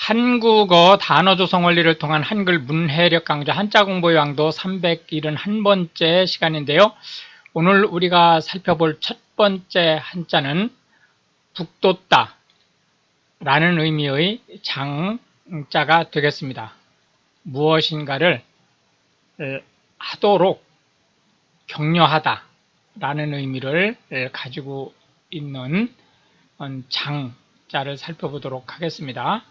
한국어 단어 조성 원리를 통한 한글 문해력 강좌 한자 공부 요강도 371번째 시간인데요. 오늘 우리가 살펴볼 첫 번째 한자는 북돋다 라는 의미의 장자가 되겠습니다. 무엇인가를 하도록 격려하다 라는 의미를 가지고 있는 장자를 살펴보도록 하겠습니다.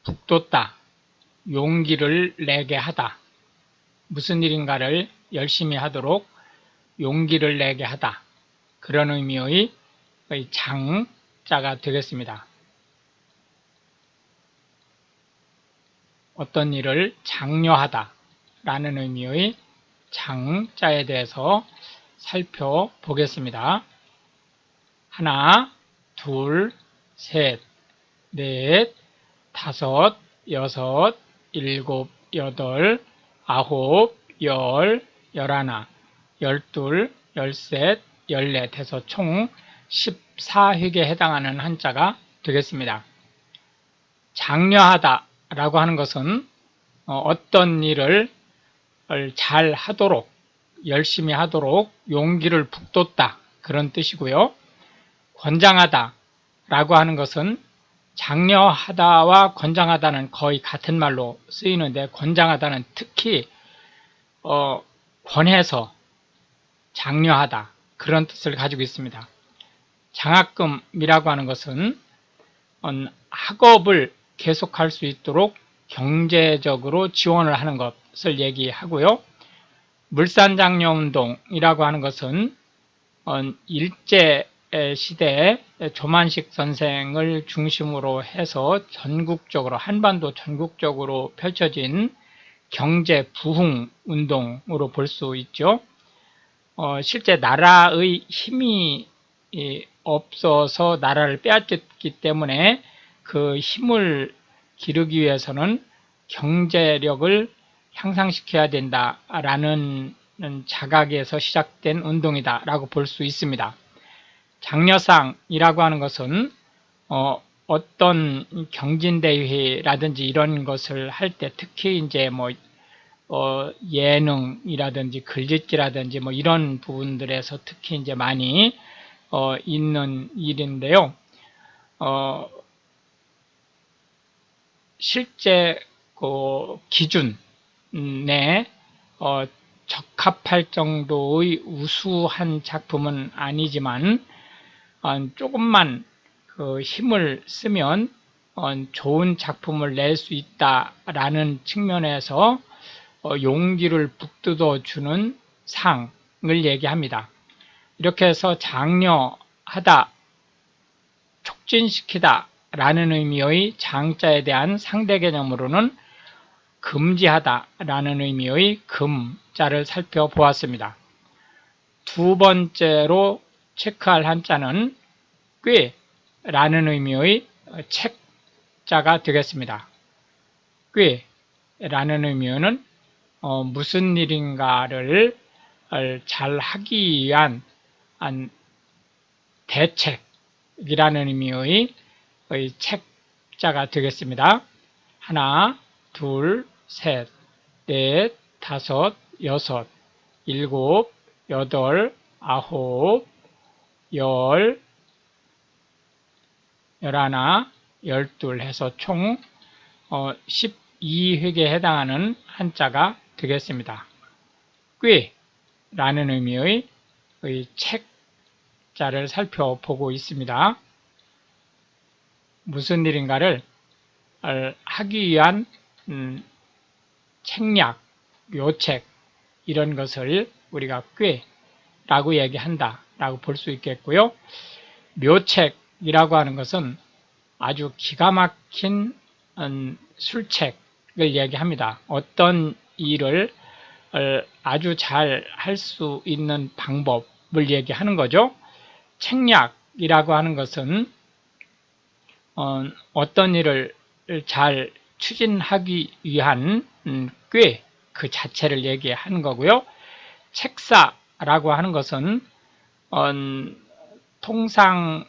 북돋다, 용기를 내게 하다, 무슨 일인가를 열심히 하도록 용기를 내게 하다, 그런 의미의 장자가 되겠습니다. 어떤 일을 장려하다 라는 의미의 장자에 대해서 살펴보겠습니다. 하나, 둘, 셋, 넷, 다섯, 여섯, 일곱, 여덟, 아홉, 열, 열하나, 열둘, 열셋, 열넷 해서 총 14획에 해당하는 한자가 되겠습니다. 장려하다 라고 하는 것은 어떤 일을 잘 하도록, 열심히 하도록 용기를 북돋다 그런 뜻이고요. 권장하다 라고 하는 것은 장려하다와 권장하다는 거의 같은 말로 쓰이는데, 권장하다는 특히 권해서 장려하다 그런 뜻을 가지고 있습니다. 장학금이라고 하는 것은 학업을 계속할 수 있도록 경제적으로 지원을 하는 것을 얘기하고요. 물산장려운동이라고 하는 것은 일제 시대에 조만식 선생을 중심으로 해서 전국적으로, 한반도 전국적으로 펼쳐진 경제 부흥 운동으로 볼 수 있죠. 실제 나라의 힘이 없어서 나라를 빼앗겼기 때문에 그 힘을 기르기 위해서는 경제력을 향상시켜야 된다라는 자각에서 시작된 운동이다라고 볼 수 있습니다. 장려상이라고 하는 것은 어떤 경진대회라든지 이런 것을 할 때, 특히 이제 예능이라든지 글짓기라든지 이런 부분들에서 특히 이제 많이 있는 일인데요. 실제 그 기준에 적합할 정도의 우수한 작품은 아니지만 조금만 그 힘을 쓰면 좋은 작품을 낼 수 있다라는 측면에서 용기를 북돋워 주는 상을 얘기합니다. 이렇게 해서 장려하다, 촉진시키다 라는 의미의 장자에 대한 상대 개념으로는 금지하다 라는 의미의 금자를 살펴보았습니다. 두 번째로 체크할 한자는 꽤 라는 의미의 책자가 되겠습니다. 꽤 라는 의미는 무슨 일인가를 잘 하기 위한 대책이라는 의미의 책자가 되겠습니다. 하나, 둘, 셋, 넷, 다섯, 여섯, 일곱, 여덟, 아홉, 열, 열하나, 열둘 해서 총 12획에 해당하는 한자가 되겠습니다. 꾀라는 의미의 책자를 살펴보고 있습니다. 무슨 일인가를 하기 위한 책략, 묘책 이런 것을 우리가 꾀라고 얘기한다 라고 볼 수 있겠고요. 묘책이라고 하는 것은 아주 기가 막힌 술책을 얘기합니다. 어떤 일을 아주 잘 할 수 있는 방법을 얘기하는 거죠. 책략이라고 하는 것은 어떤 일을 잘 추진하기 위한 꾀 그 자체를 얘기하는 거고요. 책사라고 하는 것은 통상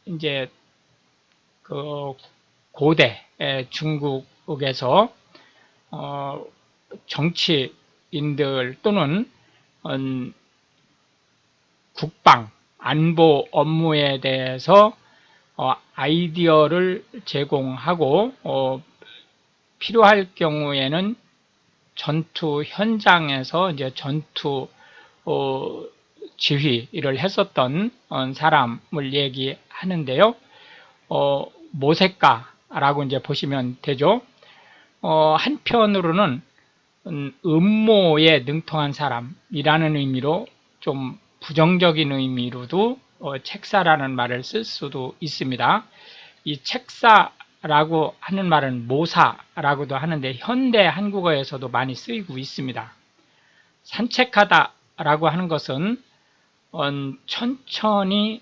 이제 그 고대 중국에서 정치인들 또는 국방, 안보 업무에 대해서 아이디어를 제공하고 필요할 경우에는 전투 현장에서 이제 전투 지휘를 했었던 사람을 얘기하는데요. 모세가라고 이제 보시면 되죠. 한편으로는 음모에 능통한 사람이라는 의미로 좀 부정적인 의미로도 책사라는 말을 쓸 수도 있습니다. 이 책사라고 하는 말은 모사라고도 하는데 현대 한국어에서도 많이 쓰이고 있습니다. 산책하다라고 하는 것은 천천히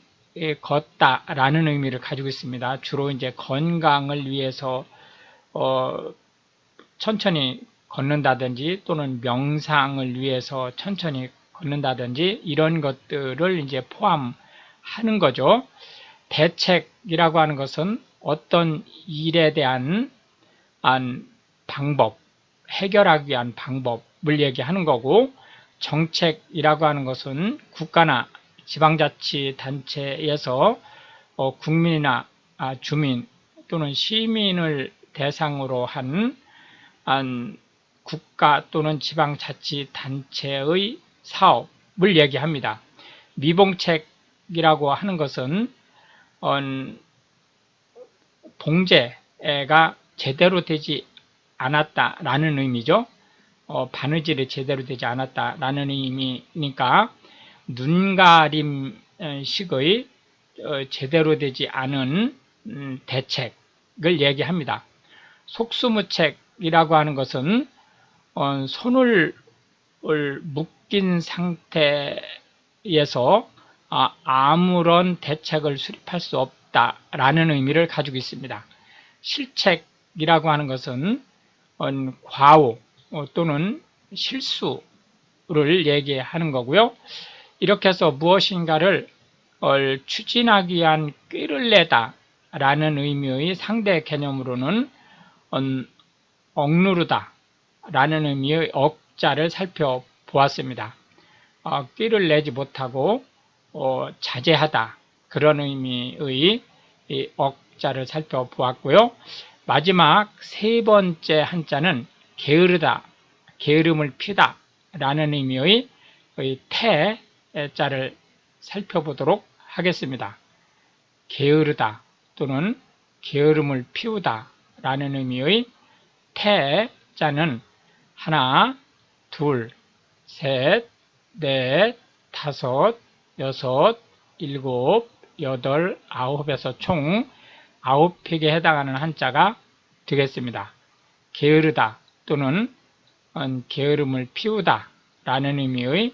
걷다라는 의미를 가지고 있습니다. 주로 이제 건강을 위해서 천천히 걷는다든지 또는 명상을 위해서 천천히 걷는다든지 이런 것들을 이제 포함하는 거죠. 대책이라고 하는 것은 어떤 일에 대한 방법, 해결하기 위한 방법을 얘기하는 거고, 정책이라고 하는 것은 국가나 지방자치단체에서 국민이나 주민 또는 시민을 대상으로 한 국가 또는 지방자치단체의 사업을 얘기합니다. 미봉책이라고 하는 것은 봉제가 제대로 되지 않았다라는 의미죠. 바느질이 제대로 되지 않았다라는 의미니까 눈가림식의 제대로 되지 않은 대책을 얘기합니다. 속수무책이라고 하는 것은 손을 묶인 상태에서 아무런 대책을 수립할 수 없다라는 의미를 가지고 있습니다. 실책이라고 하는 것은 과오 또는 실수를 얘기하는 거고요. 이렇게 해서 무엇인가를 추진하기 위한 꾀를 내다 라는 의미의 상대 개념으로는 억누르다 라는 의미의 억자를 살펴보았습니다. 꾀를 내지 못하고 자제하다 그런 의미의 억자를 살펴보았고요. 마지막 세 번째 한자는 게으르다, 게으름을 피다 라는 의미의 태자를 살펴보도록 하겠습니다. 게으르다 또는 게으름을 피우다 라는 의미의 태자는 하나, 둘, 셋, 넷, 다섯, 여섯, 일곱, 여덟, 아홉에서 총 9획에 해당하는 한자가 되겠습니다. 게으르다 또는 게으름을 피우다 라는 의미의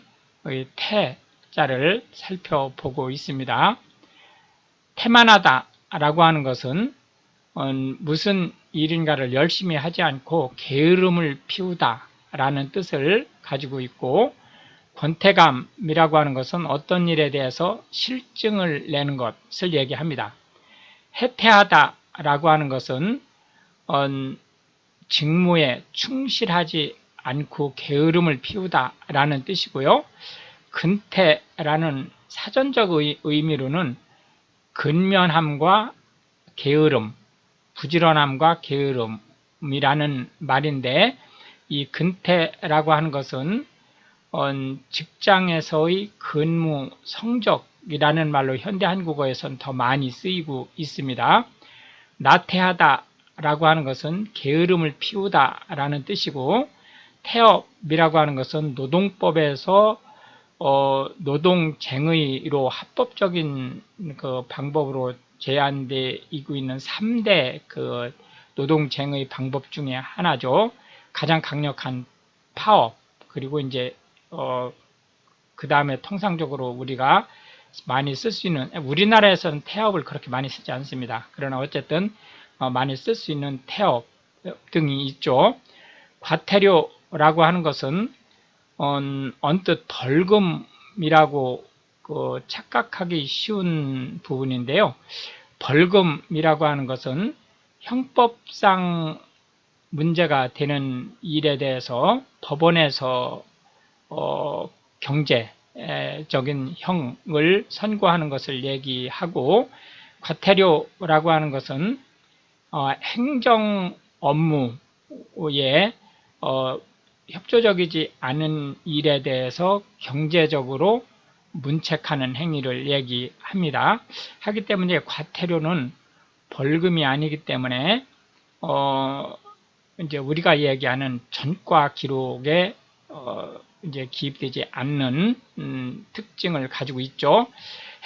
태자를 살펴보고 있습니다. 태만하다 라고 하는 것은 무슨 일인가를 열심히 하지 않고 게으름을 피우다 라는 뜻을 가지고 있고, 권태감이라고 하는 것은 어떤 일에 대해서 실증을 내는 것을 얘기합니다. 해태하다 라고 하는 것은 직무에 충실하지 않고 게으름을 피우다 라는 뜻이고요. 근태라는 사전적 의미로는 근면함과 게으름, 부지런함과 게으름이라는 말인데, 이 근태라고 하는 것은 직장에서의 근무 성적이라는 말로 현대 한국어에서는 더 많이 쓰이고 있습니다. 나태하다라고 하는 것은 게으름을 피우다 라는 뜻이고, 태업이라고 하는 것은 노동법에서 노동쟁의로 합법적인 그 방법으로 제한되고 있는 3대 그 노동쟁의 방법 중에 하나죠. 가장 강력한 파업, 그리고 이제 그 다음에 통상적으로 우리가 많이 쓸 수 있는, 우리나라에서는 태업을 그렇게 많이 쓰지 않습니다. 그러나 어쨌든 많이 쓸 수 있는 태업 등이 있죠. 과태료라고 하는 것은 언뜻 벌금이라고 착각하기 쉬운 부분인데요. 벌금이라고 하는 것은 형법상 문제가 되는 일에 대해서 법원에서 경제적인 형을 선고하는 것을 얘기하고, 과태료라고 하는 것은 행정 업무에 협조적이지 않은 일에 대해서 경제적으로 문책하는 행위를 얘기합니다. 하기 때문에 과태료는 벌금이 아니기 때문에 이제 우리가 얘기하는 전과 기록에 이제 기입되지 않는 특징을 가지고 있죠.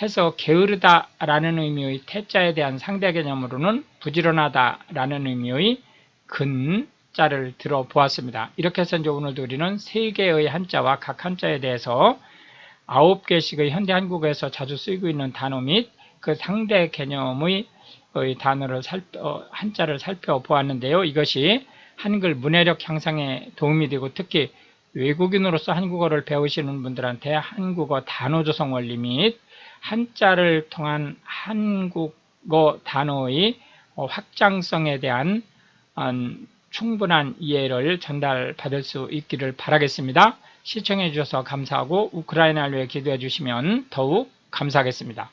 해서 게으르다라는 의미의 태자에 대한 상대 개념으로는 부지런하다라는 의미의 근자를 들어보았습니다. 이렇게 해서 이제 오늘도 우리는 3개의 한자와 각 한자에 대해서 9개씩의 현대 한국어에서 자주 쓰이고 있는 단어 및 그 상대 개념의 단어를 한자를 살펴보았는데요. 이것이 한글 문해력 향상에 도움이 되고, 특히 외국인으로서 한국어를 배우시는 분들한테 한국어 단어 조성 원리 및 한자를 통한 한국어 단어의 확장성에 대한 충분한 이해를 전달받을 수 있기를 바라겠습니다. 시청해 주셔서 감사하고 우크라이나를 위해 기도해 주시면 더욱 감사하겠습니다.